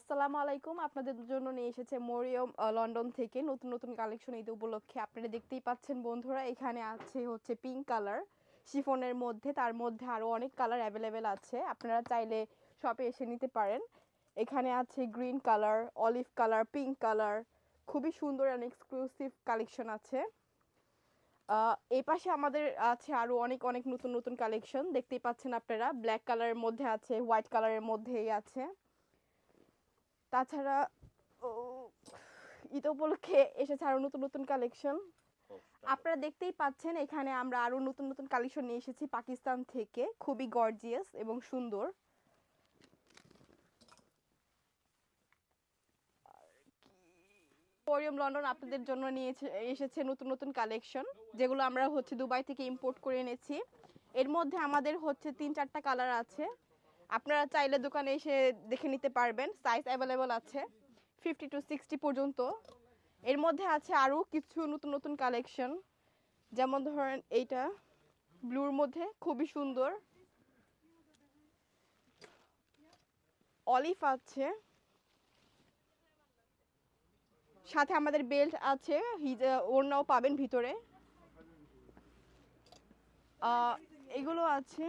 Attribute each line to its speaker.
Speaker 1: আসসালামু আলাইকুম। আপনাদের জন্য নিয়ে এসেছে মরিয়ম লন্ডন থেকে নতুন নতুন কালেকশন ঈদ উপলক্ষে। আপনারা দেখতেই পাচ্ছেন বন্ধুরা, এখানে আছে হচ্ছে পিঙ্ক কালার শিফনের মধ্যে, তার মধ্যে আরো অনেক কালার অ্যাভেলেবেল আছে। আপনারা চাইলে শপে এসে নিতে পারেন। এখানে আছে green colour, olive colour, pink colour, খুবই সুন্দর অ্যান্ড এক্সক্লুসিভ কালেকশন আছে। এই পাশে আমাদের আছে আরো অনেক অনেক নতুন নতুন কালেকশন, দেখতেই পাচ্ছেন আপনারা। ব্ল্যাক কালারের মধ্যে আছে, হোয়াইট কালারের মধ্যেই আছে। তাছাড়া ও, ঈদ উপলক্ষে এসেছে আরো নতুন নতুন কালেকশন। আপনারা দেখতেই পাচ্ছেন এখানে আমরা আরো নতুন নতুন কালেকশন নিয়ে এসেছি পাকিস্তান থেকে, খুবই গর্জিয়াস এবং সুন্দর। মরিয়ম লন্ডন আপনাদের জন্য নিয়ে এসেছে নতুন নতুন কালেকশন, যেগুলো আমরা হচ্ছে দুবাই থেকে ইম্পোর্ট করে এনেছি। এর মধ্যে আমাদের হচ্ছে 3-4টা কালার আছে। আপনারা চাইলে দোকানে এসে দেখে নিতে পারবেন, সাইজ অ্যাভেলেবল আছে 50 to 60 পর্যন্ত। এর মধ্যে আছে আরও কিছু নতুন নতুন কালেকশন, যেমন ধরেন এইটা ব্লুর মধ্যে খুবই সুন্দর, অলিভ আছে, সাথে আমাদের বেল্ট আছে, ওড়নাও পাবেন ভিতরে। এগুলো আছে।